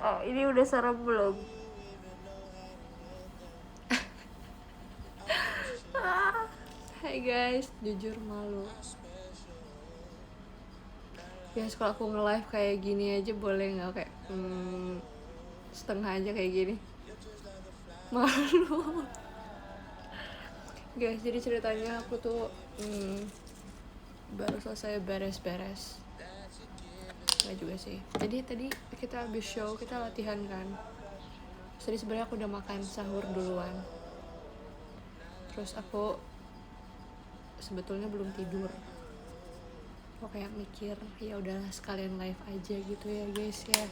Ini udah serem belum? Hai guys, jujur malu. Guys, kalau aku nge-live kayak gini aja boleh nggak kayak setengah aja kayak gini? Malu. Guys, jadi ceritanya aku tuh baru selesai beres-beres. Nggak juga sih. Jadi tadi kita habis show, kita latihan kan. Jadi sebenarnya aku udah makan sahur duluan. Terus aku sebetulnya belum tidur. Aku kayak mikir ya udahlah sekalian live aja gitu ya guys ya.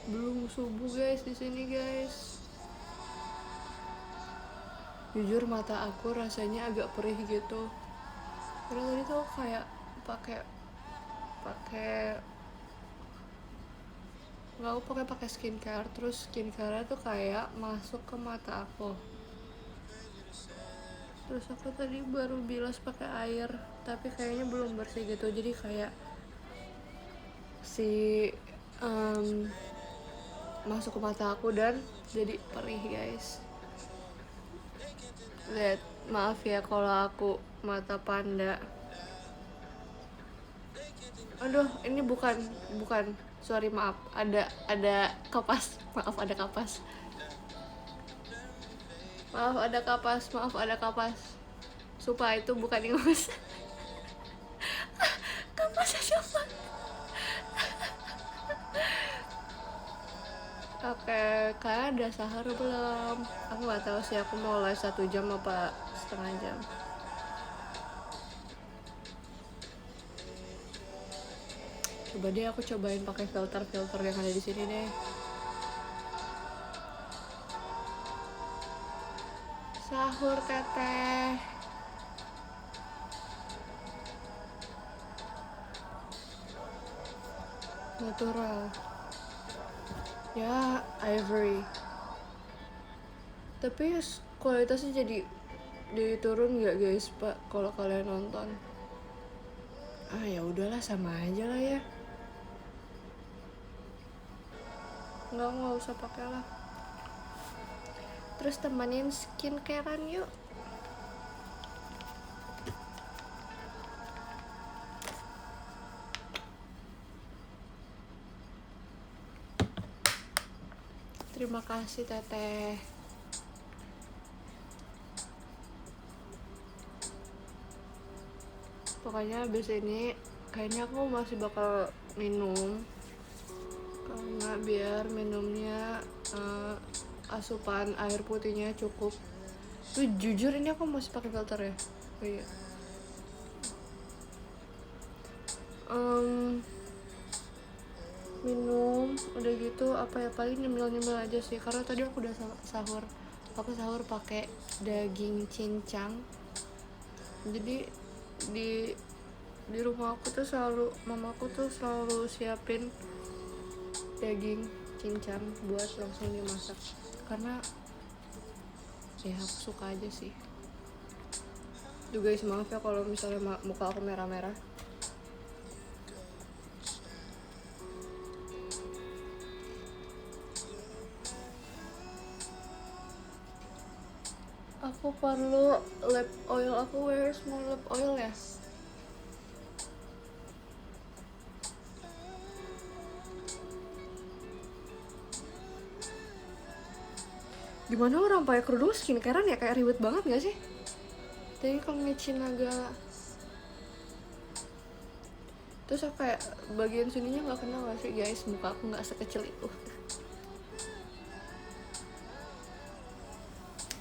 Belum subuh guys di sini guys. Jujur mata aku rasanya agak perih gitu. Karena tadi tuh kayak pakai nggak, aku pakai skincare, terus skincare tuh kayak masuk ke mata aku. Terus aku tadi baru bilas pakai air, tapi kayaknya belum bersih gitu, jadi kayak masuk ke mata aku dan jadi perih guys. Lihat, maaf ya kalau aku mata panda. Aduh, ini bukan, sorry, maaf, ada kapas, maaf ada kapas, sumpah itu bukan ingus. Kapasnya siapa? Oke, kalian udah sahur belum? Aku nggak tahu sih, aku mau live 1 jam apa setengah jam. Coba deh aku cobain pakai filter yang ada di sini deh. Sahur teteh. Natural. Ya, ivory. Tapi kualitasnya jadi turun nggak guys, Pak? Kalau kalian nonton. Ya udahlah, sama aja lah ya. Nggak usah pakai lah. Terus temenin skincarean yuk. Terima kasih teteh. Pokoknya abis ini kayaknya aku masih bakal minum, karena biar minumnya asupan air putihnya cukup. Tuh jujur ini aku masih pakai filter ya. Oh iya. Minum udah gitu apa ya, paling nyemil aja sih, karena tadi aku udah sahur. Aku sahur pakai daging cincang. Jadi di rumah aku tuh mamaku tuh selalu siapin daging cincang buat langsung dimasak, karena ya aku suka aja sih. Tuh guys, maaf ya kalau misalnya muka aku merah-merah. Aku perlu lip oil, aku where's my lip oil ya? Gimana orang pakai kerudung skincarean ya, kayak ribet banget gak sih? Tapi kalau micin agak, terus aku kayak bagian sininya nggak kenal gak sih guys, muka aku nggak sekecil itu.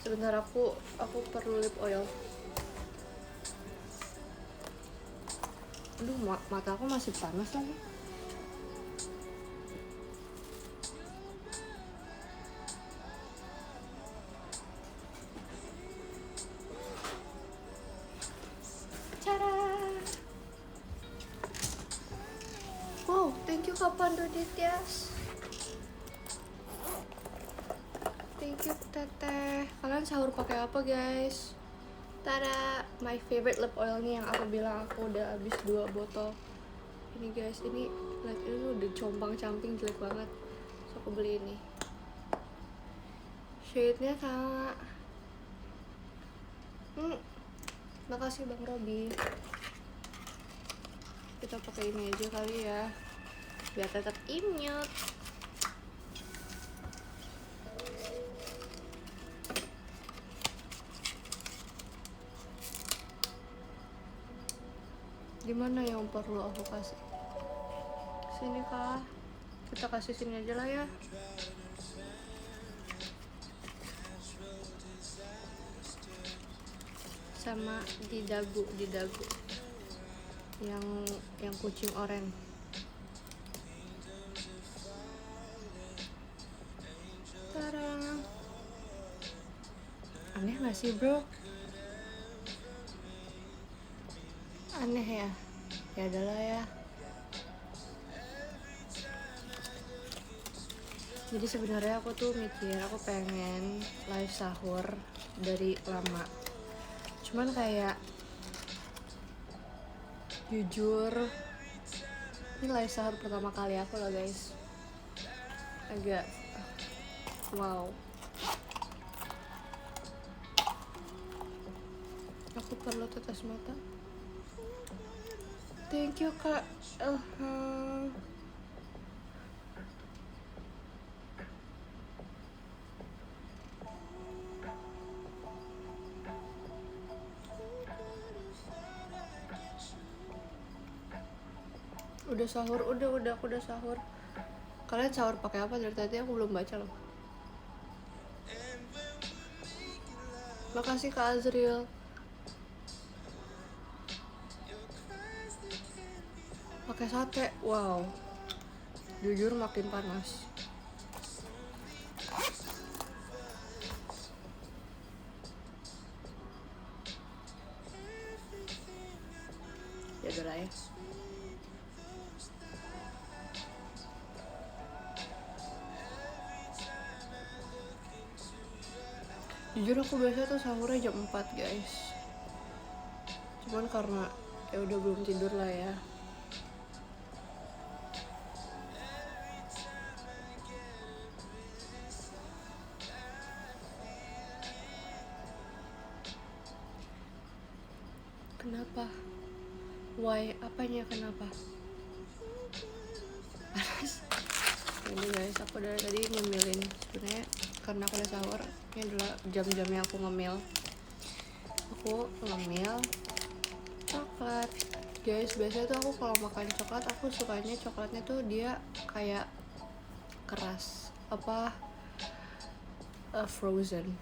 Sebentar, aku perlu lip oil. Aduh, mata aku masih panas lagi. Wow, thank you Kapan Dodityas. Thank you teteh. Kalian sahur pakai apa guys? Tada, my favorite lip oil nih, yang aku bilang aku udah habis 2 botol. Ini guys, ini lihat, ini udah compang camping jelek banget. So aku beli ini. Shade-nya sama. Makasih Bang Robi. Kita pakai ini aja kali ya, biar tetap imut. Gimana yang perlu aku kasih? Sini kah? Kita kasih sini aja lah ya. Sama di dagu yang kucing oranye. Tarang. Aneh gak sih bro? Aneh ya? Ya adalah ya. Jadi sebenarnya aku tuh mikir aku pengen live sahur dari lama. Cuman kayak jujur ini live sahur pertama kali aku lah guys. Agak wow. Aku perlu tetes mata. Thank you kak. Udah sahur, udah aku udah sahur. Kalian sahur pakai apa? Dari tadi aku belum baca loh. Makasih Kak Azril. Pakai sate, wow. Jujur makin panas. Ya udah lah ya. Jujur aku biasa tuh sahurnya jam 4 guys. Cuman karena ya udah belum tidur lah ya. Kenapa? Why? Apanya kenapa? Panas. Ini guys, aku dari tadi ngemilin. Sebenarnya karena aku udah sahur, ini adalah jam-jamnya aku ngemil. Aku ngemil coklat. Guys, biasanya tuh aku kalau makan coklat, aku sukanya coklatnya tuh dia kayak keras. Apa? Frozen.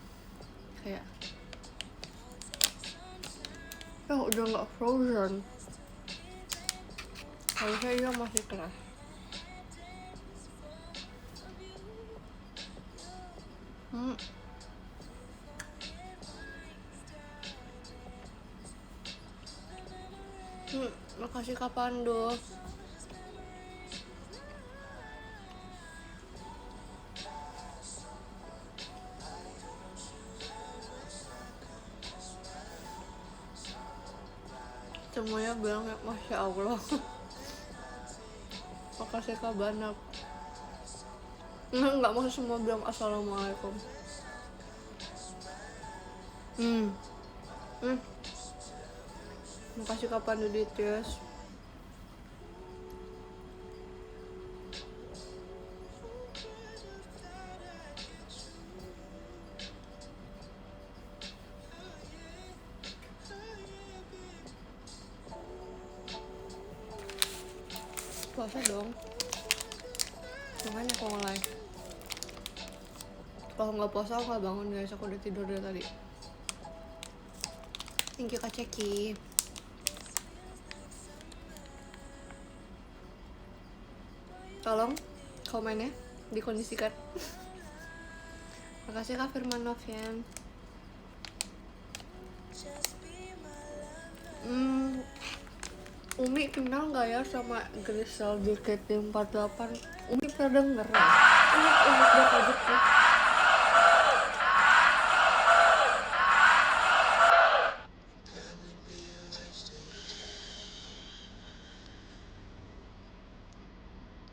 Kayak udah nggak frozen. Harusnya dia masih keras. Makasih Kak Pandu. Semuanya bilang ya Masya Allah. Makasih Kak Banap. Nggak mau semua bilang Assalamualaikum. Makasih Kak Pandu Dityes. Puasa dong. Makanya aku nge-live. Kalau nggak puasa aku nggak bangun guys, aku udah tidur dari tadi. Thank you Kak Ceki. Tolong komennya dikondisikan. Makasih Kak Firman Novian. Umi kenal nggak ya sama Grisel JKT48? Umi pernah denger ya? Umi bakal gitu.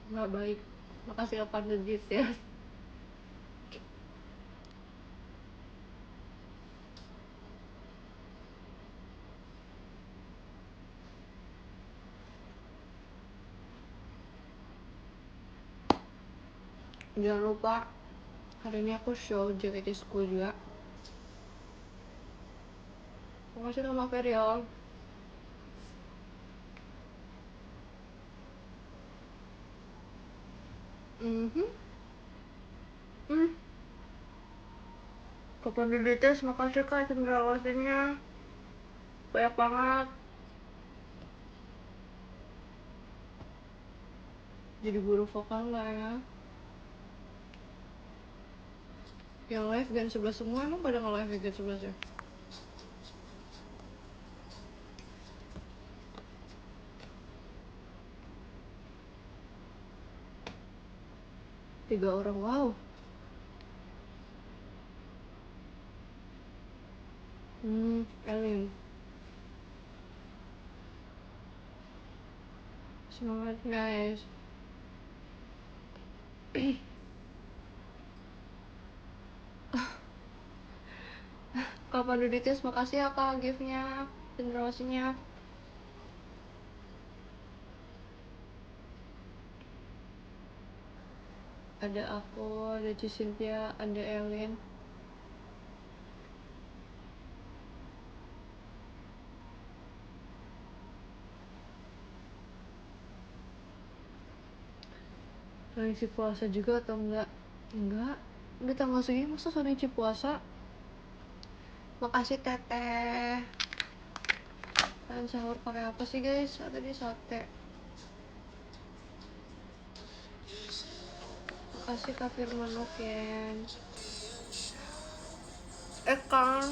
Nggak baik. Makasih kapan legit ya. Jangan lupa hari ini aku show JKT School juga. Makasih sama Ferial. Kapan di BTS, makasih kak cendrawasinya. Banyak banget. Jadi guru vokal nggak ya? Yang live Gen 11 semua emang pada nge-live Gen 11 ya? Tiga orang, wow. Elin. Semangat guys. Kapan Duditis, makasih ya kak gift-nya, cendrawasinya. Ada aku, ada Cynthia, ada Elin. Sonici puasa juga atau enggak? Enggak, udah tanggal segini masa Sonici puasa? Makasih teteh. Kalian sahur pakai apa sih guys? Tadi sate. Makasih Kak Firman Novian. Kang.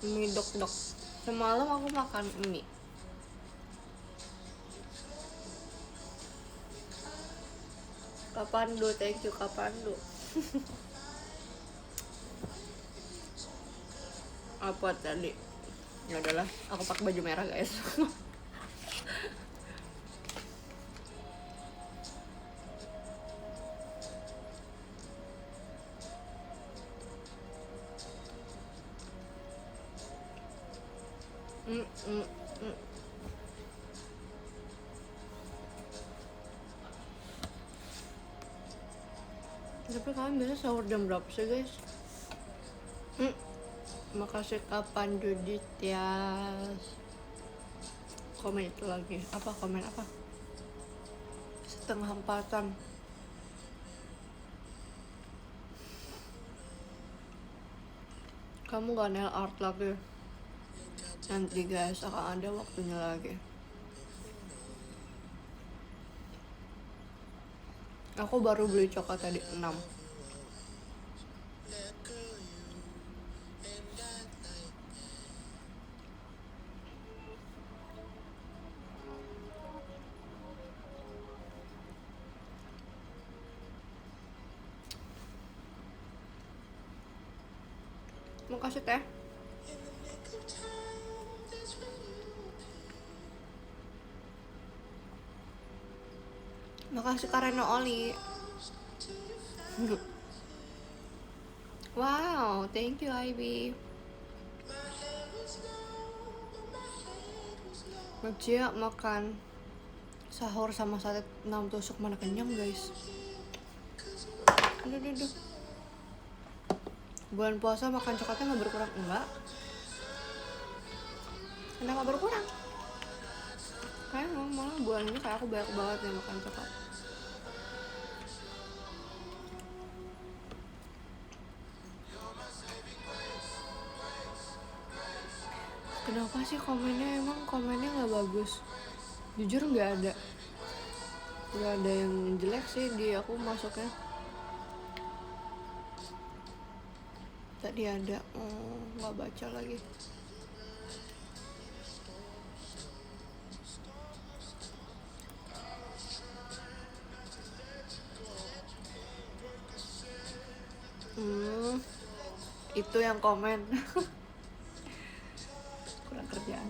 Mie dok-dok. Semalam aku makan mie. Kapan do, thank you kapan do. Apa tadi? Ya udahlah, aku pakai baju merah guys. Tapi kalian biasa sahur jam berapa sih guys? Makasih kapan Judit ya. Komen itu lagi. Apa komen apa? Setengah empatan. Kamu gak nail art lagi? Nanti guys akan ada waktunya lagi. Aku baru beli coklat tadi 6. Makasih teh. Makasih Kareno Oli. Wow, thank you Ivy. Macia makan sahur sama sate 6 tusuk, mana kenyang guys. Aduh. Bulan puasa makan coklatnya gak berkurang? Enggak. Kenapa berkurang? Kayak malah bulan ini kayak aku banyak banget yang makan coklat. Kenapa sih komennya, emang komennya gak bagus? Jujur gak ada yang jelek sih di aku masuknya. Tadi ada, gak baca lagi. Itu yang komen. Kurang kerjaan.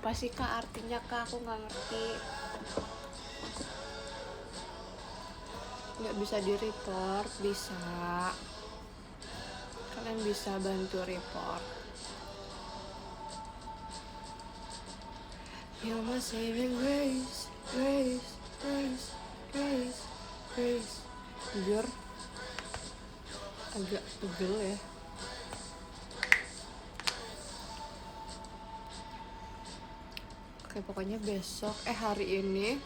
apa sih kak artinya kak, aku nggak ngerti. Nggak bisa di report, bisa, kalian bisa bantu report. You're my saving grace, grace, grace, grace, grace. Jujur agak pegel ya. Oke, pokoknya besok hari ini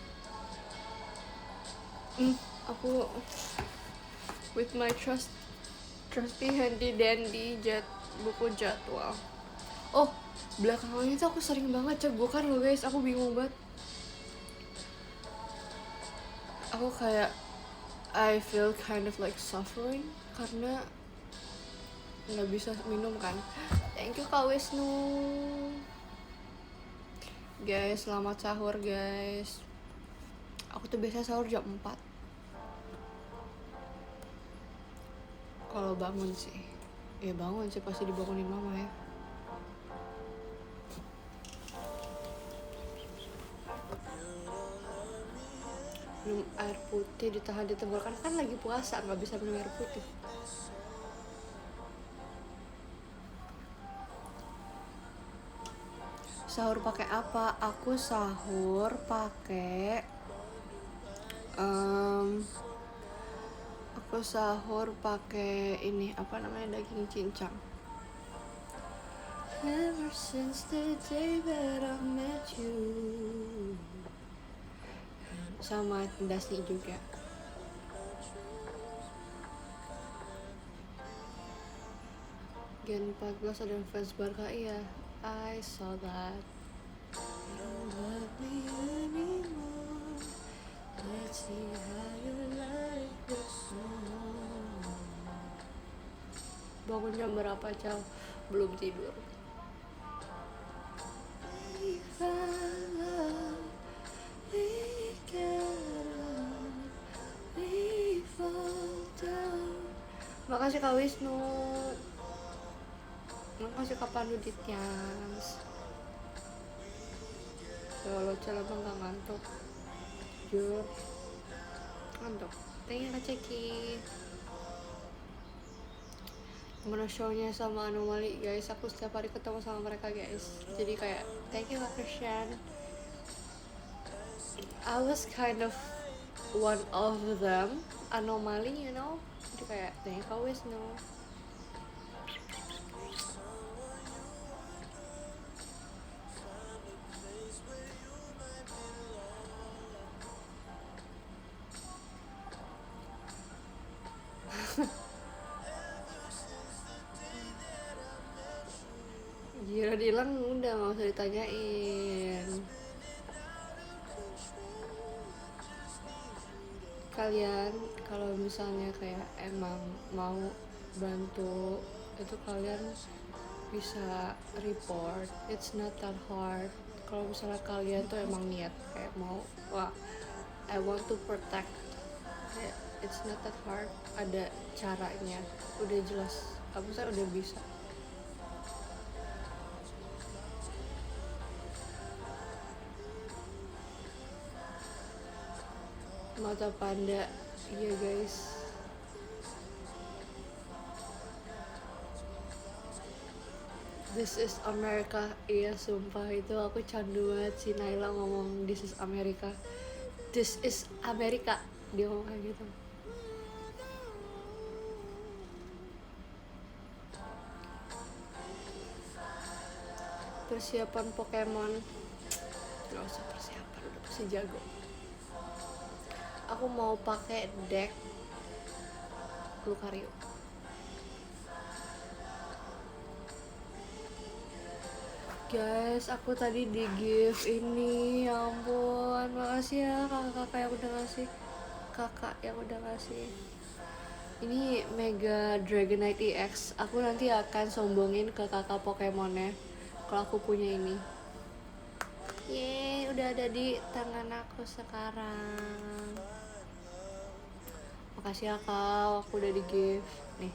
aku with my trusty handy dandy buku jadwal. Oh, belakangan itu aku sering banget cegukan loh guys, aku bingung banget. Aku kayak I feel kind of like suffering karena nggak bisa minum kan. Thank you Kak Wisnu. Guys, selamat sahur guys. Aku tuh biasa sahur jam 4 kalau bangun sih. Ya bangun sih, pasti dibangunin mama ya. Minum air putih ditahan di tenggorokan, kan lagi puasa nggak bisa minum air putih. Sahur pakai apa? Aku sahur pakai ini apa namanya, daging cincang. Ever since the day that I met you. Sama nasi juga. Gen 14 ada fans Barca, iya. I saw that. You don't love me anymore. Let's see how you like this song. Bangun jam berapa, Cal? Belum tidur. Makasih Kak Wisnu. Makasih Kak Pandu Dityas. Ya lo Cal, abang gak ngantuk. Jujur ngantuk. Thank you Kak Ceki. Gimana show-nya sama Anomali guys? Aku setiap hari ketemu sama mereka guys. Jadi kayak thank you Kak Christian. I was kind of one of them, Anomali, you know. Jadi kayak thank you Kak Wisnu. Jiran hilang udah gak usah ditanyain. Kalian kalau misalnya kayak emang mau bantu itu, kalian bisa report. It's not that hard. Kalau misalnya kalian tuh emang niat kayak mau, wah I want to protect, it's not that hard. Ada caranya, udah jelas. Aku saya udah bisa. Mata panda, iya guys. This is America, iya sumpah itu aku candu banget si Naila ngomong this is America. This is America, dia ngomong kayak gitu. Persiapan Pokemon, gak usah persiapan, udah pasti jago. Aku mau pakai deck Lucario. Guys, aku tadi di gift ini, ya ampun, makasih ya kakak-kakak yang udah ngasih. Kakak yang udah ngasih. Ini Mega Dragonite EX. Aku nanti akan sombongin ke kakak Pokemonnya kalau aku punya ini. Yeay, udah ada di tangan aku sekarang. Makasih ya kak, aku udah di gift nih.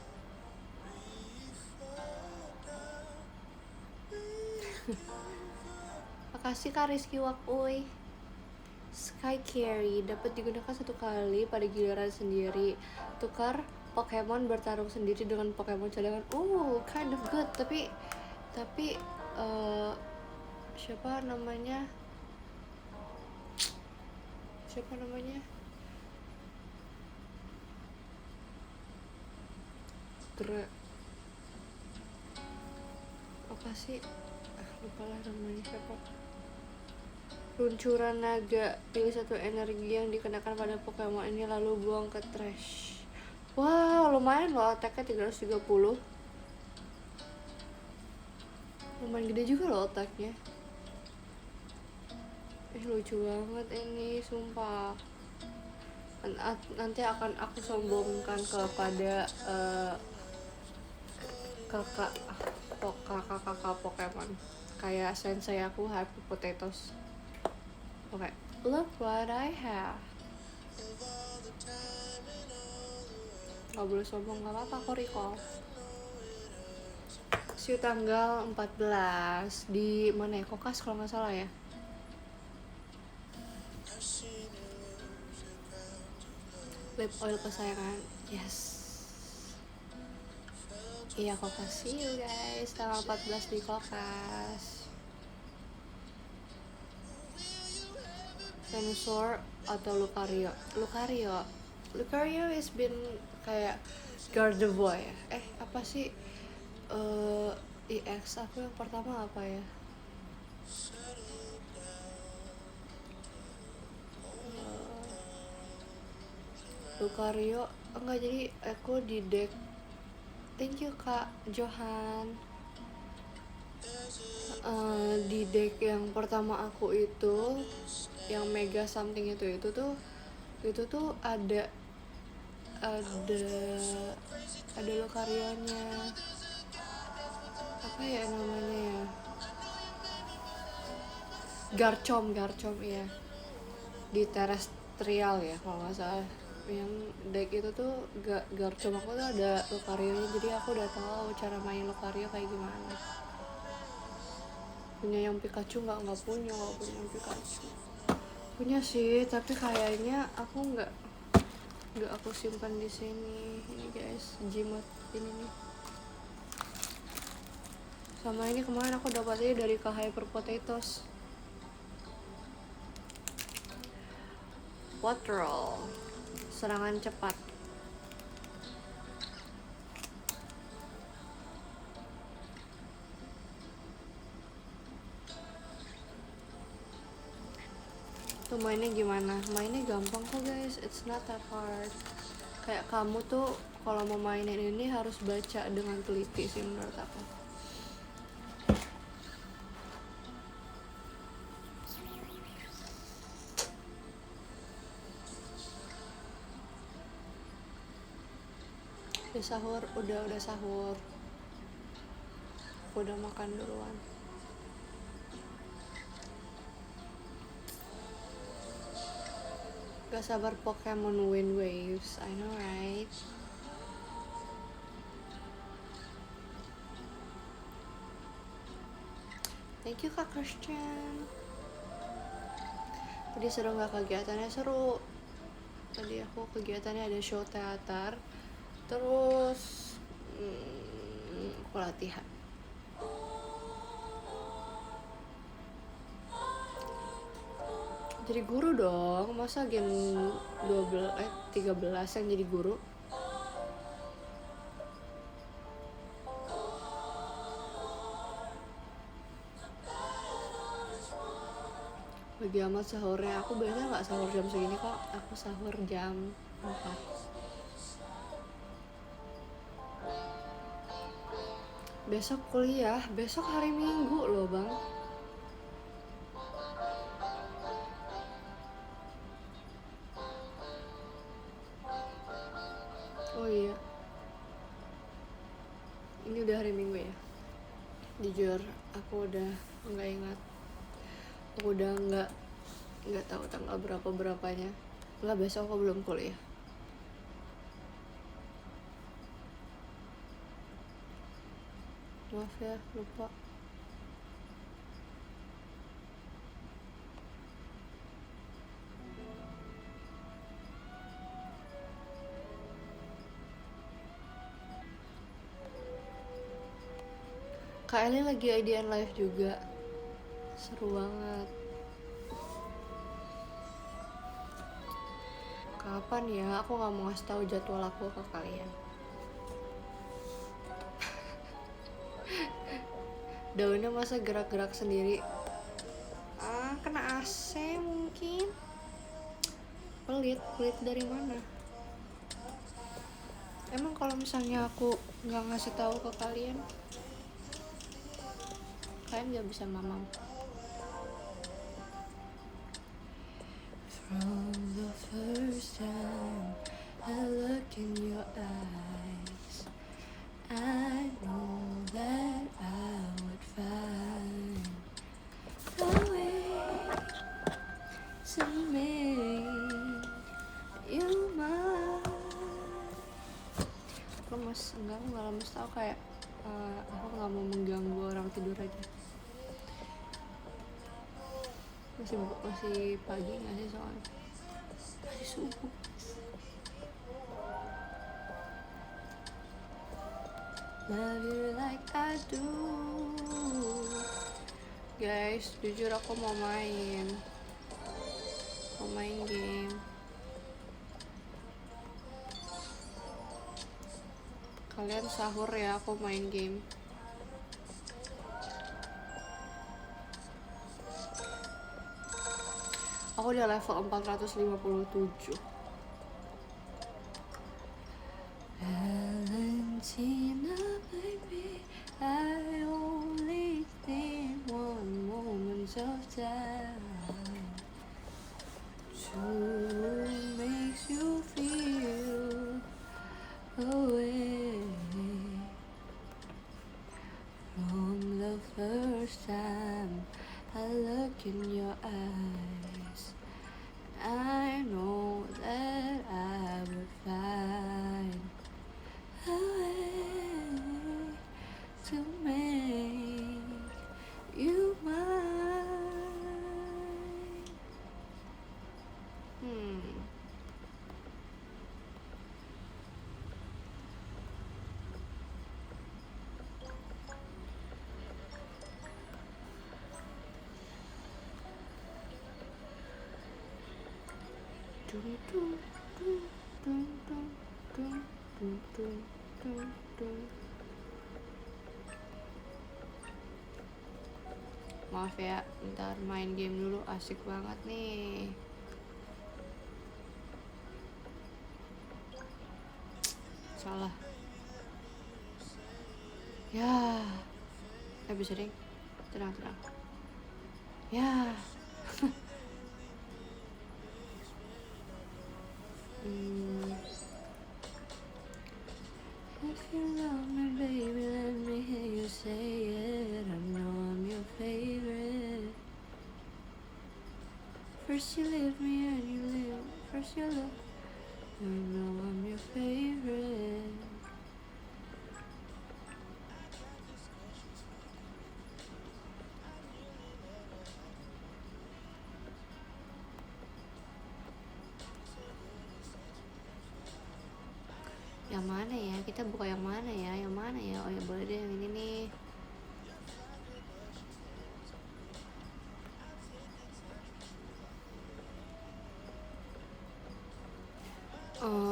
Makasih Kak Rizky Wakuy. Sky Carry dapat digunakan 1 kali pada giliran sendiri. Tukar Pokemon bertarung sendiri dengan Pokemon cadangan. Kind of good. Tapi siapa namanya? Apa sih? Lupa lah namanya siapa. Luncuran naga, pilih 1 energi yang dikenakan pada Pokemon ini lalu buang ke trash. Wow, lumayan loh attack-nya 330. Lumayan gede juga loh otaknya. Lucu banget ini, sumpah. Nanti akan aku sombongkan kepada kakak Pokemon. Kayak sensei aku Happy Potatoes. Oke, look what I have. Gak boleh sombong, gak apa-apa, aku recall. See you tanggal 14 di mana ya? Kokas kalau nggak salah ya. Lip oil kesayangan, yes. Iya, Kokas. See you guys tanggal 14 di Kokas. Venusaur atau Lucario is been kayak Gardevoir ya. Apa sih EX aku yang pertama apa ya? Lucario enggak, jadi aku di deck. Thank you Kak Johan. Di deck yang pertama aku itu yang Mega something itu tuh ada Lucario-nya. Apa ya namanya ya? Garchomp iya. Di terrestrial ya kalau nggak salah. Yang deck itu tuh Garchomp aku tuh ada Lucario-nya, jadi aku udah tahu cara main Lucario kayak gimana. Punya yang Pikachu nggak punya yang Pikachu. Punya sih, tapi kayaknya aku nggak aku simpan di sini. Ini guys, Gmod ini nih. Sama ini kemarin aku dapatnya dari Hyper Potatoes. Waterall, serangan cepat. Tuh mainnya gimana? Mainnya gampang kok guys, it's not that hard. Kayak kamu tuh kalau mau mainin ini harus baca dengan teliti sih menurut aku. Udah sahur, udah sahur. Aku udah makan duluan. Gak sabar Pokemon Wind Waves, I know right? Thank you Kak Christian. Tadi seru gak kegiatannya? Seru. Tadi aku kegiatannya ada show teater, terus aku latihan. Jadi guru dong, masa gen 13 yang jadi guru? Bagi amat sahurnya, aku biasanya gak sahur jam segini kok, aku sahur jam 4. Besok kuliah, besok hari Minggu loh bang. Oh iya, ini udah hari Minggu ya. Jujur, aku udah nggak ingat. Aku udah nggak tahu tanggal berapanya. Nggak, besok aku belum kuliah. Maaf ya, lupa. Kak Eli lagi IDN live juga, seru banget. Kapan ya? Aku nggak mau ngasih tahu jadwal aku ke kalian. Daunnya masa gerak-gerak sendiri? Kena AC mungkin. Pelit dari mana? Emang kalau misalnya aku nggak ngasih tahu ke kalian nggak bisa mamam. From the first time I look in your eyes, I know that I would find a way to make you mine. Lemes, enggak, aku nggak lemes, tau kayak aku nggak mau mengganggu orang tidur aja. Masih pagi nggak sih, soalnya masih subuh. Love you like I do. Guys, jujur aku mau main game. Kalian sahur ya, aku main game. Aku udah level 457. Valentina, baby, I only need one moment of time to make you feel away. From the first time I look in your eyes, I know that I would find a way to make you mine. Maaf ya, ntar main game dulu, asik banget nih. Salah. Ya, bisa deh. Tenang. Ya. If you love me, baby, let me hear you say it. I know I'm your favorite. First you leave me and you leave. First you love. I know I'm your favorite. Yang mana ya? Kita buka yang mana ya? Oh ya, boleh deh yang ini nih.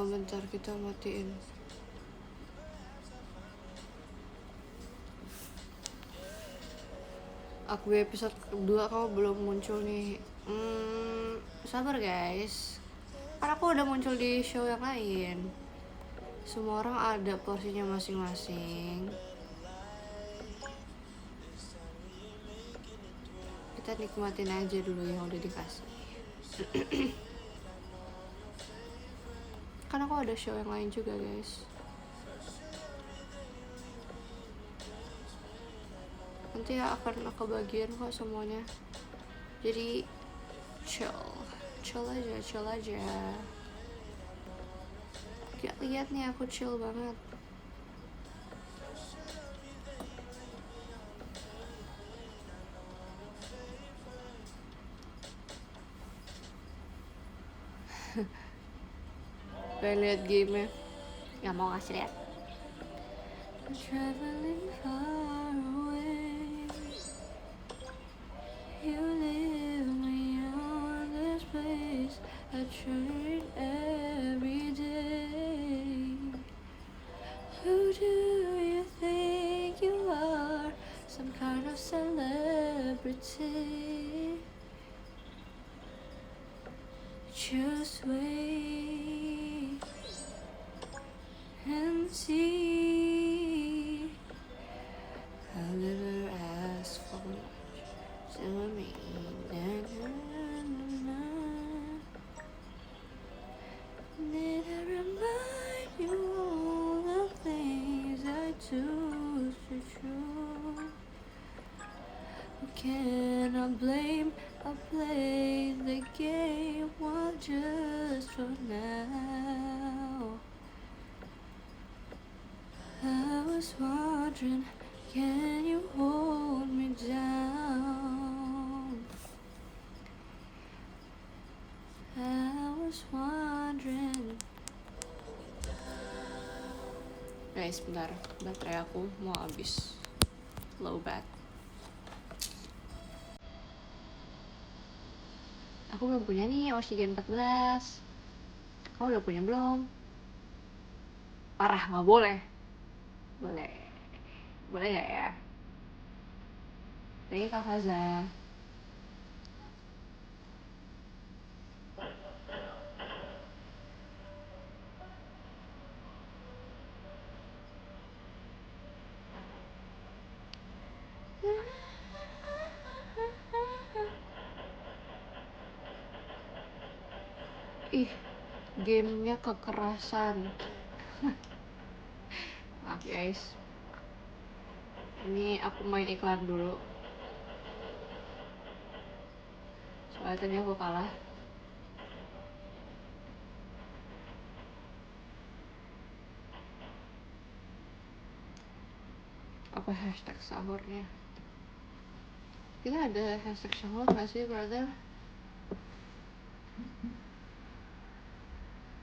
Bentar, kita matiin. Aku episode 2 kamu belum muncul nih. Sabar guys, karena aku udah muncul di show yang lain. Semua orang ada porsinya masing-masing. Kita nikmatin aja dulu yang udah dikasih. Karena aku ada show yang lain juga guys. Nanti akan aku bagian kok semuanya. Jadi chill aja. Lihat nih, aku chill banget. Pengen lihat game-nya, nggak mau ngasih lihat. Traveling far away. I try every day. Who do you think you are? Some kind of celebrity? Just wait and see. I'll never ask for much. Tell me, na, na, na, na. Did I remind you all the things I do to true? Can I blame? I play the game one just for now. I was wondering, can you hold me down? I was wondering. Guys, bentar, baterai aku mau habis. Low bat. Aku belum punya nih Oxygen 14. Kamu udah punya belum? Parah, nggak boleh. Boleh. Boleh nggak ya? Thank you, Kak Faza. Ih, gamenya kekerasan. Maaf guys. Ini aku main iklan dulu. Soalnya tadi aku kalah. Apa hashtag sahurnya? Kita ada hashtag sahur gak sih, brother?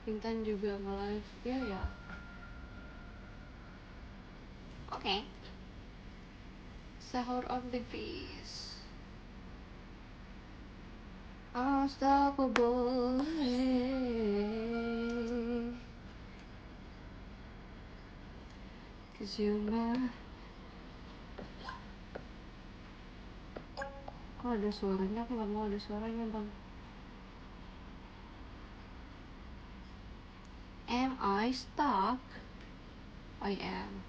Intan juga nge-live. Ya. Oke. Sahur on the face. Unstoppable. Cause you're my... Kok ada suaranya? Aku gak mau ada suaranya, bang. Am I stuck? I am.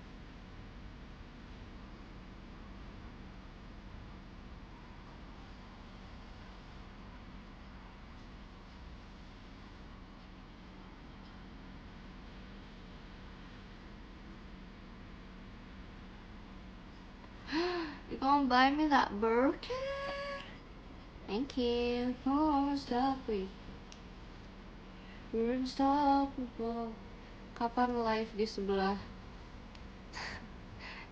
You gonna buy me that burger? Thank you. Oh, stop it. You're unstoppable. Kapan live di sebelah?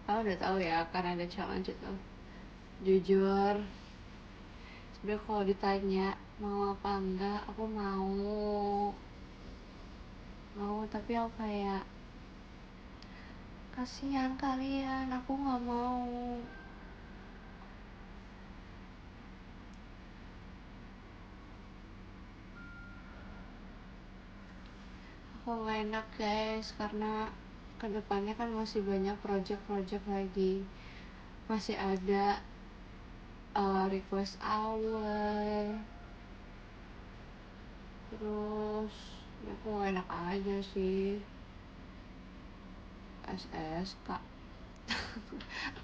Kamu udah tahu ya, karena ada challenge itu. Jujur, sebenernya kalau ditanya mau apa enggak, aku mau, tapi aku kayak kasihan kalian, aku nggak mau. Aku nggak enak guys, karena kedepannya kan masih banyak project lagi, masih ada request hour, terus ya aku nggak enak aja sih. SSK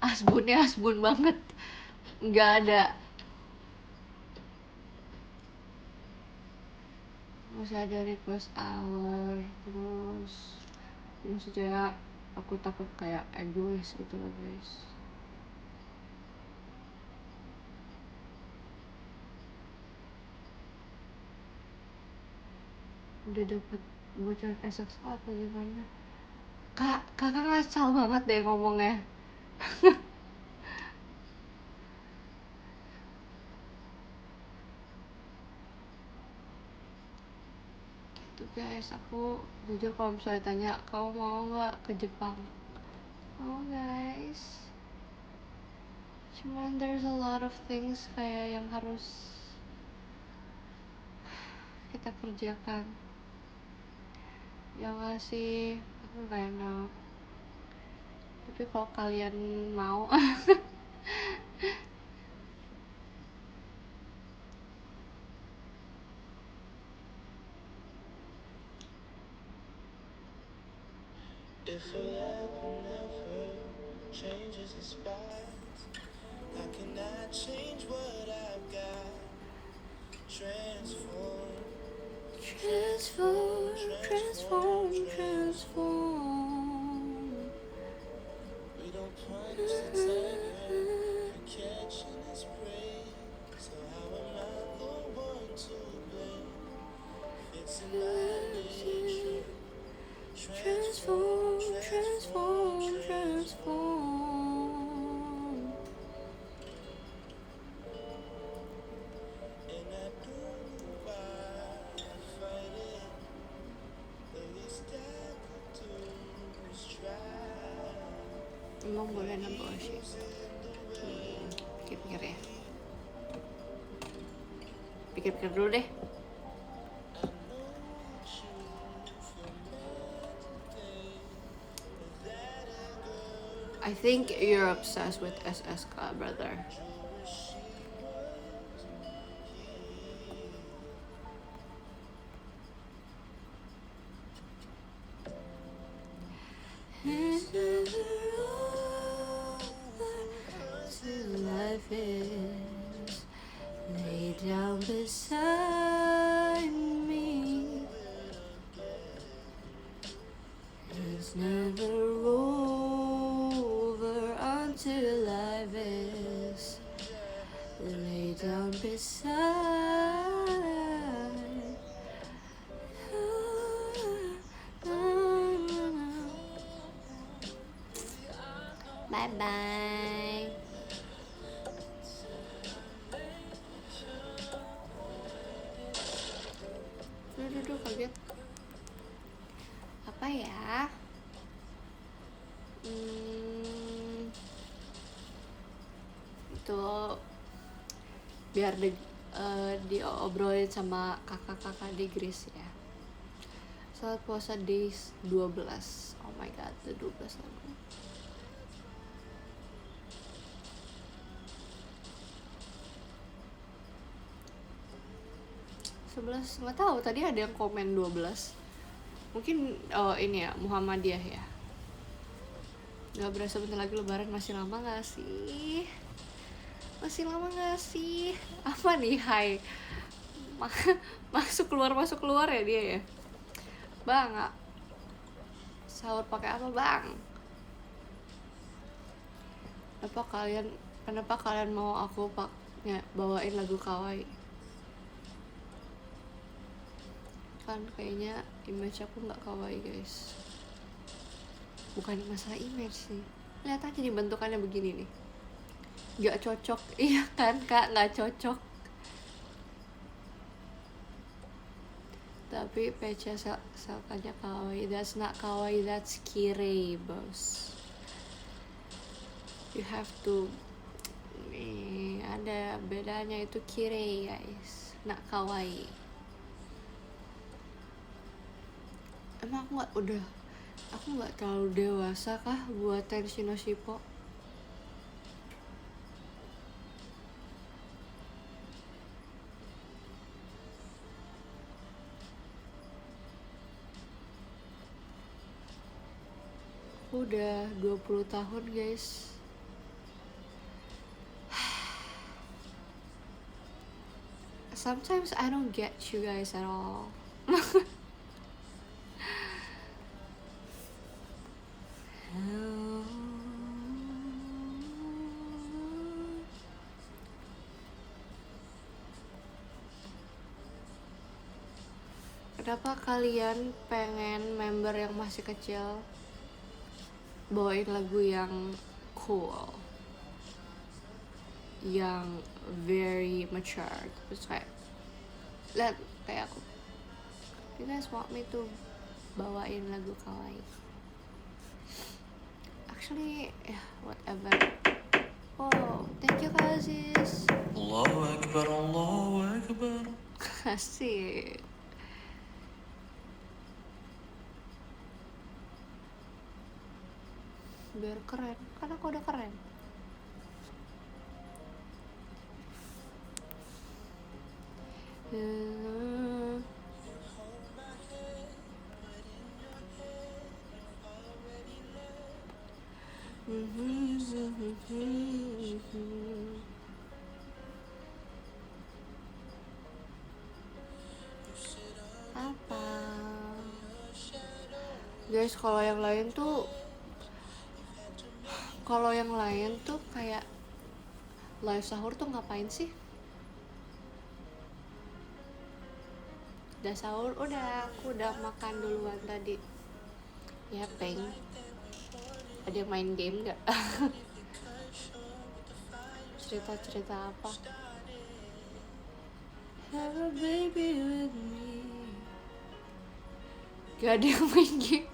asbunnya asbun banget, nggak ada. Masih ada request hour, terus maksudnya aku takut kayak egois gitu loh guys. Udah dapet bocoran SXA apa gimana? Kakak ngasal banget deh ngomongnya. Tuh guys, aku jujur kalau misalnya tanya kamu mau nggak ke Jepang, mau guys, cuman there's a lot of things kayak yang harus kita kerjakan. Ya nggak sih, aku nggak enak. Tapi kalau kalian mau If forever never changes the spots, I cannot change what I've got. Transform, transform, transform, transform. we don't punish the tiger for catching his prey. So how am I the one to blame? It's in my nature. Transform, transform, transform. And I don't know why I fight it. The least I could do is try. Emang boleh nambah sih? Pikir-pikir ya. Pikir-pikir dulu deh. I think you're obsessed with SSK, brother. It's never over till life is laid down beside me. It's never over until life is laid down beside. Bye bye. Duh, kaget. Apa ya? Itu biar diobrolin sama kakak-kakak di Greece ya. Salat puasa days 12. Oh my god, the 12 lagu. 11, nggak tahu, tadi ada yang komen 12. Mungkin ini ya, Muhammadiyah ya. Nggak berasa bentar lagi lebaran, masih lama nggak sih? Masih lama nggak sih? Apa nih, hai? Masuk keluar ya dia ya? Bang, sahur pakai apa, Bang? Kenapa kalian mau aku bawain lagu kawaii? Kan kayaknya image aku nggak kawaii, guys. Bukan masalah image sih, lihat aja nih bentukannya begini nih, nggak cocok. Iya kan kak, nggak cocok. Tapi PC Selkanya kawaii. That's not kawaii, that's kirei, bos. You have to ada bedanya, itu kirei, guys, not kawaii. Emang aku nggak terlalu dewasa kah buat Tenshi no Shippo? Aku udah 20 tahun, guys. Sometimes I don't get you guys at all. Kenapa kalian pengen member yang masih kecil bawain lagu yang cool, yang very mature? Terus kayak aku, you guys want me to bawain lagu kawaii? Actually, whatever. Oh, thank you, Kak Aziz. Allahu Akbar, Allahu Akbar. Asik. biar keren, karena aku udah keren. Apa guys, kalau yang lain tuh kayak live sahur tuh ngapain sih? Udah sahur, aku udah makan duluan tadi. Ya peng, ada yang main game nggak? Cerita apa? Have a baby with me. Gak ada yang main game.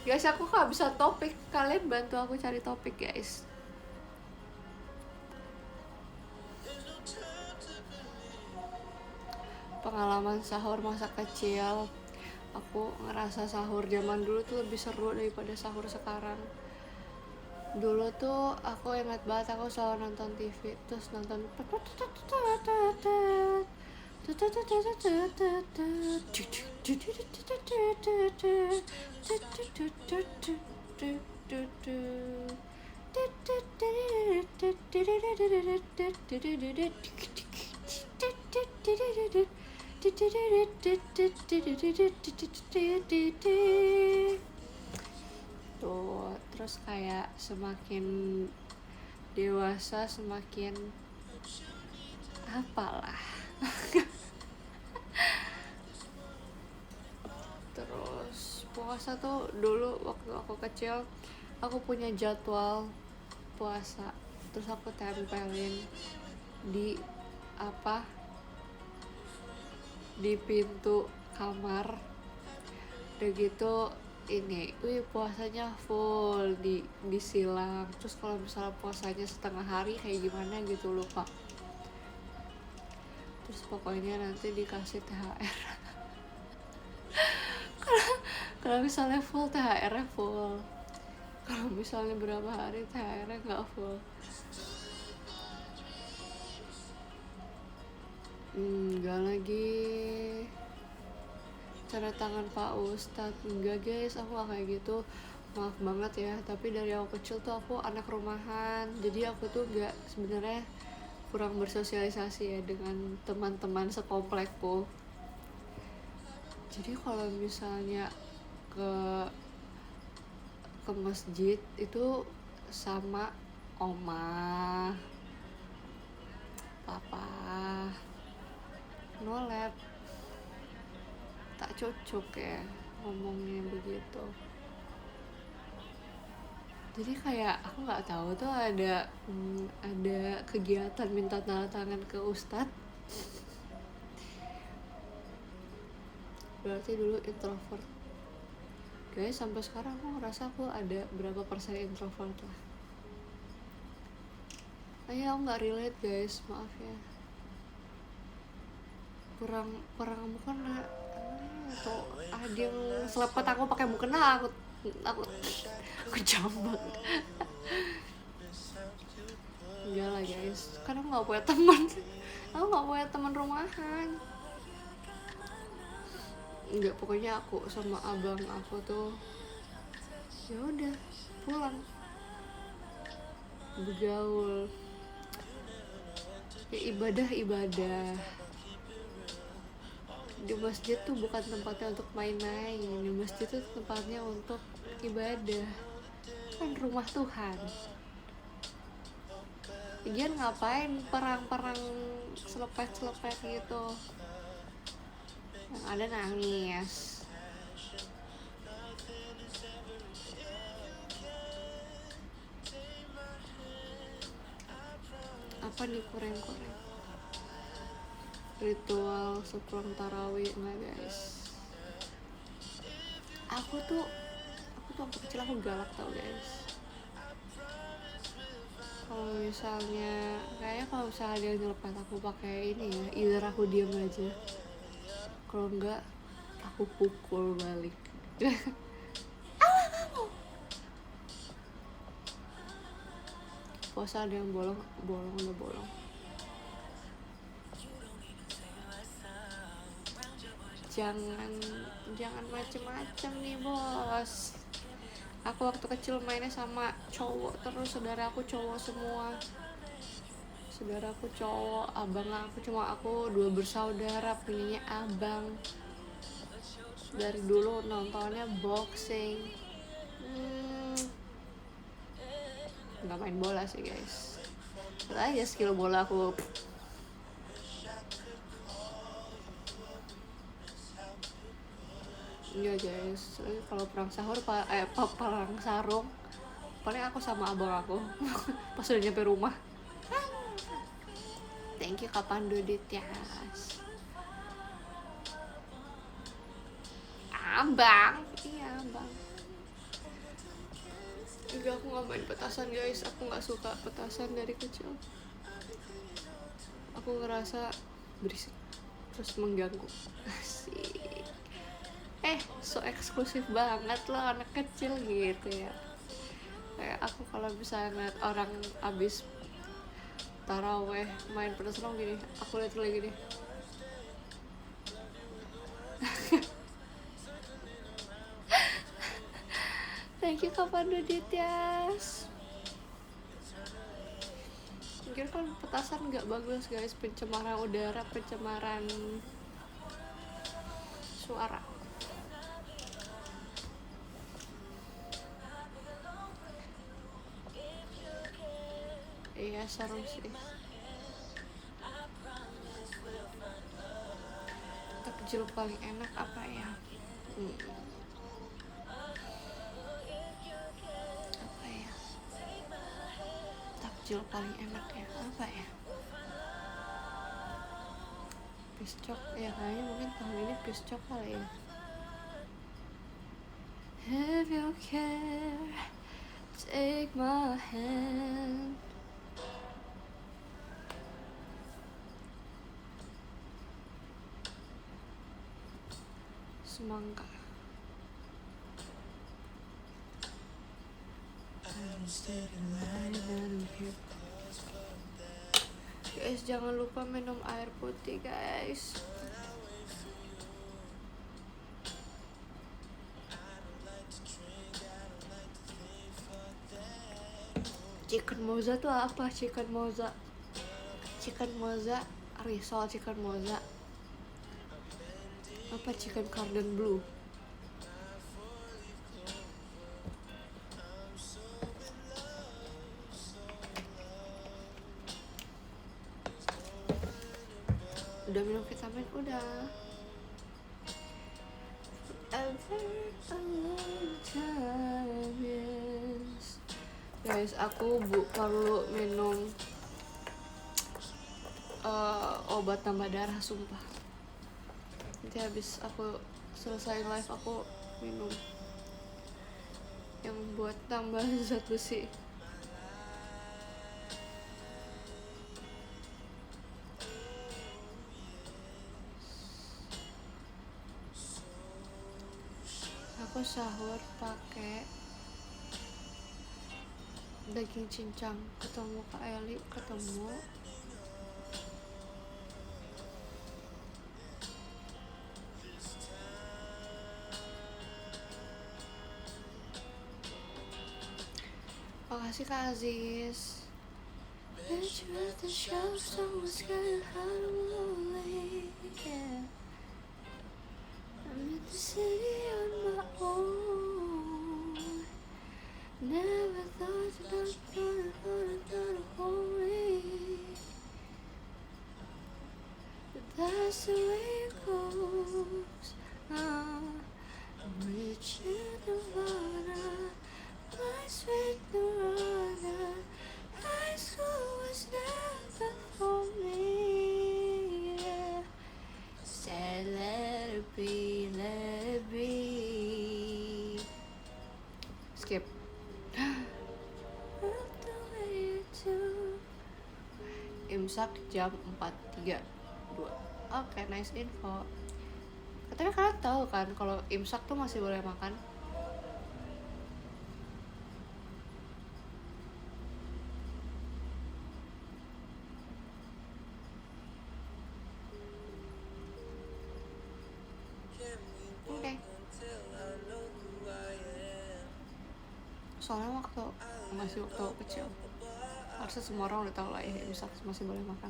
Guys, aku gak bisa topik. Kalian bantu aku cari topik guys. Pengalaman sahur masa kecil. Aku ngerasa sahur zaman dulu tuh lebih seru daripada sahur sekarang. Dulu tuh aku ingat banget aku selalu nonton TV, terus nonton tuh, terus kayak semakin dewasa semakin apalah. Terus puasa tuh dulu waktu aku kecil aku punya jadwal puasa, terus aku tempelin di di pintu kamar. Udah gitu ini, puasanya full disilang. Terus kalau misalnya puasanya setengah hari kayak gimana gitu lupa. Terus pokoknya nanti dikasih THR. Kalau misalnya full THR-nya full. Kalau misalnya berapa hari THR-nya nggak full. Enggak lagi tanda tangan Pak Ustadz, enggak guys, aku gak kayak gitu, maaf banget ya. Tapi dari aku kecil tuh aku anak rumahan, jadi aku tuh gak, sebenarnya kurang bersosialisasi ya dengan teman-teman sekomplekku. Jadi kalau misalnya ke masjid itu sama oma, papa, nolep, tak cocok ya ngomongnya begitu. Jadi kayak aku nggak tahu tuh ada kegiatan minta tanda tangan ke ustadz. Berarti dulu introvert guys, sampai sekarang aku ngerasa aku ada berapa persen introvert lah. Aku nggak relate guys, maaf ya, kurang mukena atau ada yang selepet aku pakai mukena, aku jambak. Enggak lah guys, kan aku nggak punya teman rumahan. Enggak, pokoknya aku sama abang aku tuh ya udah pulang bergaul ya, ibadah di masjid tuh bukan tempatnya untuk main-main. Di masjid tuh tempatnya untuk ibadah, kan rumah Tuhan. Lagian ngapain perang selepet gitu, yang ada nangis. Apa nih kurang ritual sepulang tarawih? Enggak guys, aku tuh waktu kecil aku galak tau guys. Kalau misalnya kalau misalnya dia nyelepet aku pakai ini ya, either aku diam aja, kalau enggak aku pukul balik. puasa ada yang bolong udah bolong. Jangan macem-macem nih bos. Aku waktu kecil mainnya sama cowok terus, saudara aku cowok semua. Saudara aku cowok, abang aku 2 bersaudara punyanya abang. Dari dulu nontonnya boxing. Nggak main bola sih guys. Lihat aja skill bola aku. Iya guys, kalau perang sahur perang sarung paling aku sama abang aku pas udah nyampe rumah. Thank you kapan Dudit ya. Abang, iya abang. Juga aku nggak main petasan guys, aku nggak suka petasan dari kecil. Aku ngerasa berisik terus mengganggu. Asik. So eksklusif banget loh anak kecil gitu ya. Kayak aku kalau bisa ngeliat orang abis taraweh main petasan gini, aku lihat lagi deh. Thank you kapan Dodityas. Mungkin kan petasan nggak bagus guys, pencemaran udara, pencemaran suara. Iya seru sih. Takjil paling enak apa ya? Apa ya? Takjil paling enak ya? Apa ya? Piscok ya, kayaknya mungkin tahun ini piscok kali ya. If you care, take my hand. Semangka. Guys, jangan lupa minum air putih guys. Chicken moza tuh apa? Chicken moza risol, chicken moza apa, chicken cordon bleu. Udah minum vitamin? Udah. Guys, aku perlu minum obat tambah darah, sumpah. Nanti habis aku selesai live aku minum yang buat tambah zat besi. Aku sahur pakai daging cincang, ketemu Kak Eli, makasih Kak Aziz. Never thought that gonna hold me. But that's the way it goes. I'm reaching Nirvana, my sweet Nirvana. High school was never for me. Yeah. Said let it be, let it be. Skip. Imsak jam 4.32. Oke, nice info. Tapi kalian tahu kan kalau imsak tuh masih boleh makan? Soalnya waktu kecil harusnya semua orang udah tahu lah ya imsak masih boleh makan.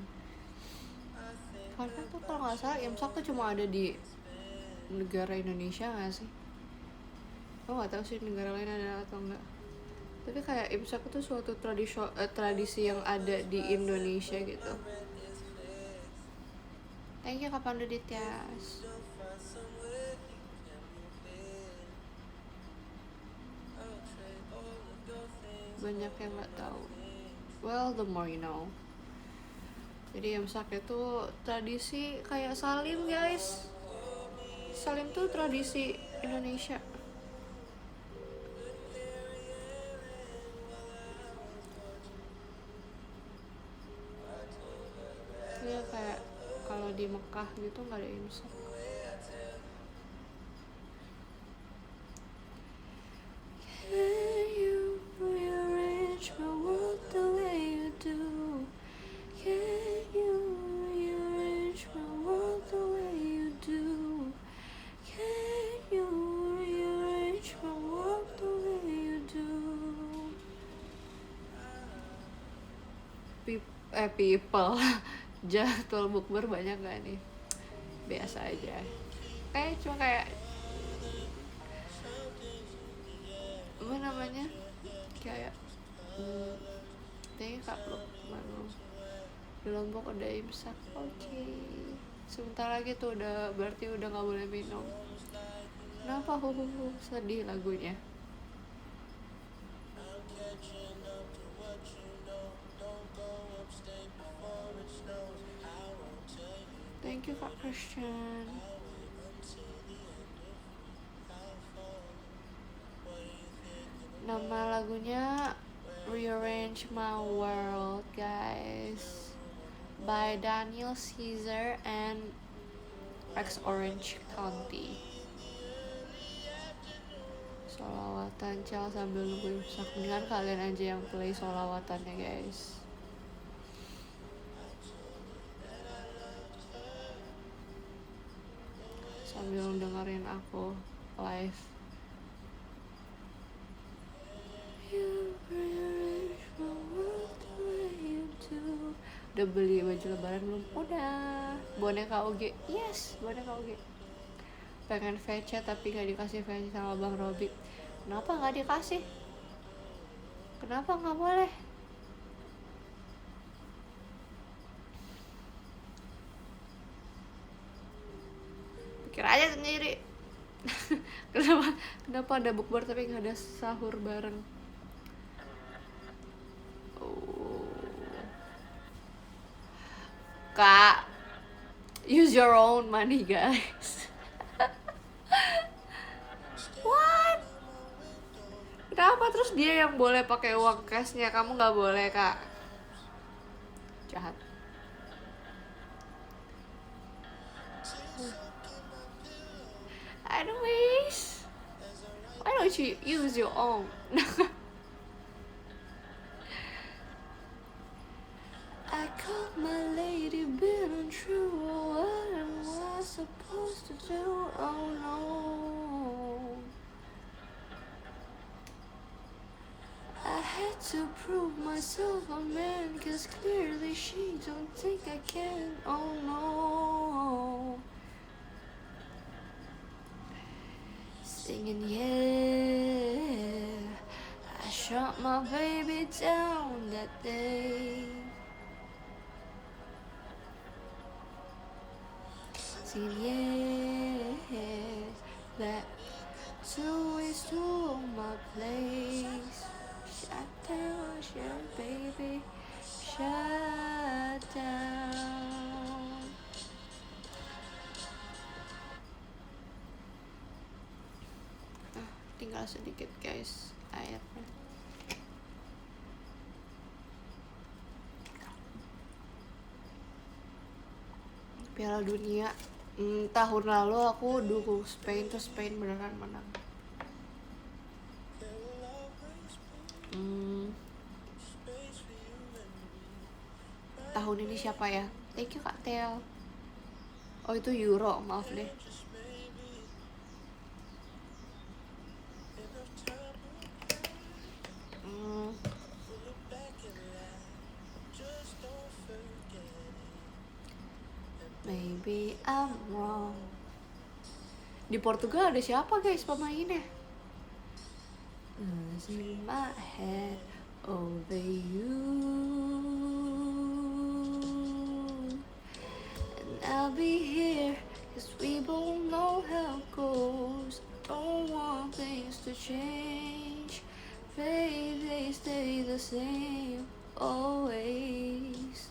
Karena tuh kalau nggak salah imsak tuh cuma ada di negara Indonesia nggak sih? Aku nggak tahu sih negara lain ada atau enggak. Tapi kayak imsak itu suatu tradisi yang ada di Indonesia gitu. Thank you Kak Pandu Dityas. Banyak yang nggak tahu. Well, the more you know. Jadi imsak itu tradisi kayak salim guys. Salim tuh tradisi Indonesia. Ya kayak kalau di Mekah gitu nggak ada imsak. Can you rearrange my world the way you do? Can you rearrange my world the way you do? Can you rearrange my world the way you do? People jadwal bukber banyak gak nih? Biasa aja. Cuma kayak apa namanya? Kayak Kak Lukman di Lombok udah imsak. Oke. Sebentar lagi tuh berarti udah nggak boleh minum. Kenapa sedih lagunya? Thank you Kak Christian. Nama lagunya Rearrange My World guys, by Daniel Caesar and Rex Orange County. Solawatan Cel sambil nunggu imsak. Mendingan kalian aja yang play solawatannya guys. Sambil dengerin aku live. Udah beli baju lebaran belum? Udah. Boneka OG. Yes, boneka OG. Pengen VC tapi gak dikasih VC sama Bang Robi. Kenapa gak dikasih? Kenapa gak boleh? Pikir aja sendiri. Kenapa ada bukber tapi gak ada sahur bareng? Kak, use your own money guys. What? Kenapa terus dia yang boleh pakai uang cashnya, kamu nggak boleh Kak? Jahat. Anyways, why don't you use your own? I caught my lady been untrue. What am I supposed to do? Oh no. I had to prove myself a man, 'cause clearly she don't think I can. Oh no. Singing yeah, I shot my baby down that day. Singing yeah, that two ways to my place. Shut down, shut baby, shut down. Tinggal sedikit guys airnya. Piala Dunia tahun lalu aku dukung Spain, terus Spain beneran menang. Tahun ini siapa ya? Thank you Kak Tel. Oh itu Euro, maaf deh. maybe I'm wrong. Di Portugal ada siapa guys pemainnya? Losing my head over you, and I'll be here, 'cause we both know how it goes. Don't want things to change, baby, stay the same always.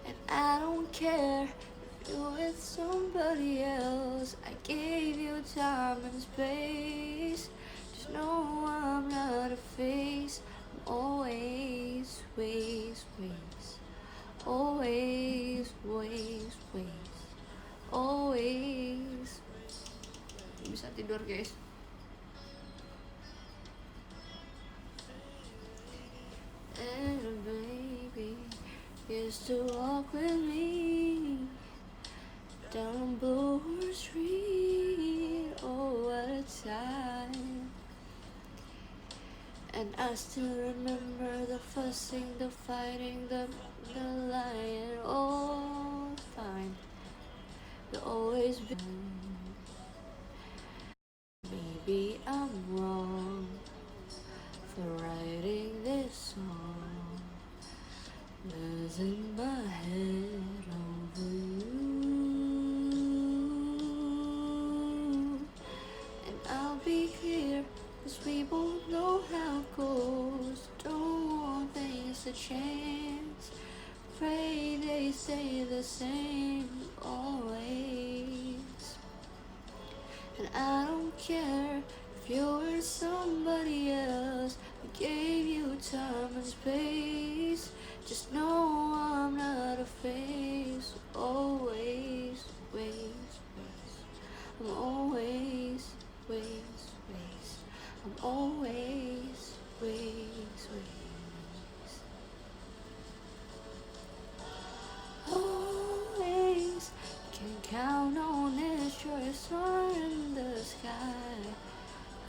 And I don't care if you're with somebody else. I gave you time and space. Just know I'm not a face. I'm always, ways, ways. Always, ways, ways. Always. Bisa tidur guys. And a baby used to walk with me down Bloor Street. Oh, what a time. And I still remember the fussing, the fighting, the lying. Oh, fine. You'll always be. Maybe I'm wrong for writing this song, losing my head over you. And I'll be here, 'cause we both know how it goes. Don't want things to change, pray they stay the same always. And I don't care if you're with somebody else. I gave you time and space. Just know I'm not a face. Always, ways, ways. I'm always, ways, ways. I'm always, ways, ways. Always can count on it, sure it's sun in the sky.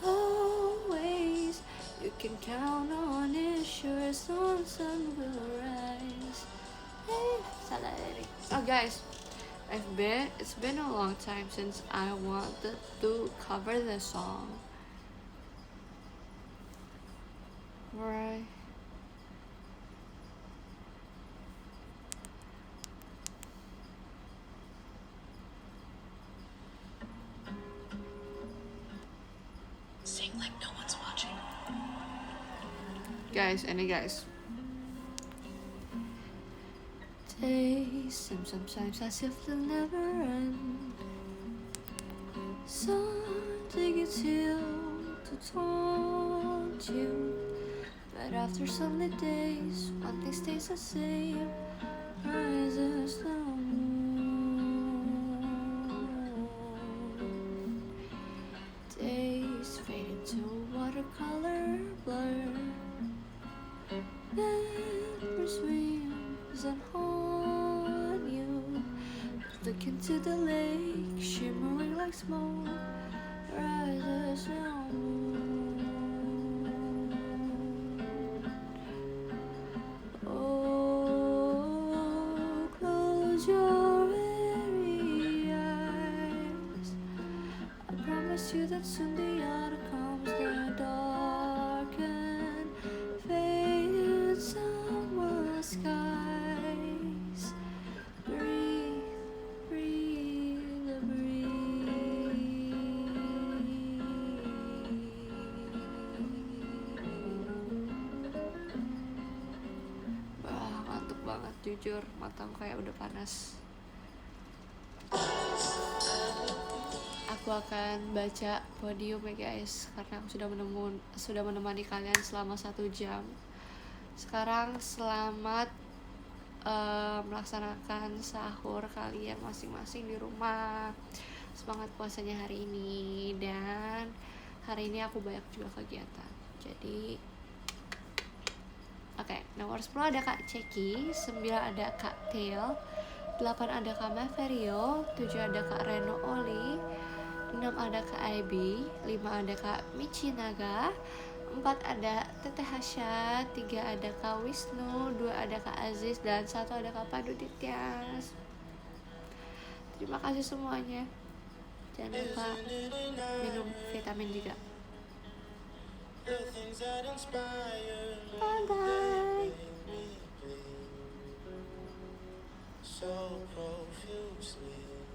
Always you can count on it, sure as sun will rise. Salah lirik. Oh guys, it's been a long time since I wanted to cover the song. Right. Sing like no one's watching. Guys, days sometimes as if they'll never end. Something is here to taunt you, but after sunny days, one thing stays the same. Rises the moon. Days fade into watercolor blur. Never swims and haunt you. Look into the lake, shimmering like smoke. Rises the moon. Oh, close your weary eyes. I promise you that soon the autumn comes, the dark and faded summer skies. Breathe, breathe the breeze. Wah, ngantuk banget jujur, mataku kayak udah panas. Aku akan baca podium ya guys, karena aku sudah menemani kalian selama 1 jam. Sekarang selamat melaksanakan sahur kalian masing-masing di rumah. Semangat puasanya hari ini, dan hari ini aku banyak juga kegiatan. Jadi oke, nomor 10 ada Kak Ceki, 9 ada Kak Tail, 8 ada Kak Maverio, 7 ada Kak Reno Oli, 6 ada Kak Aibi, 5 ada Kak Michinaga, 4 ada Teteh Hasya, 3 ada Kak Wisnu, 2 ada Kak Aziz, dan 1 ada Kak Pandu Dityas. Terima kasih semuanya. Jangan lupa minum vitamin juga. The things that inspire me, Bye bye. make me bleed so profusely.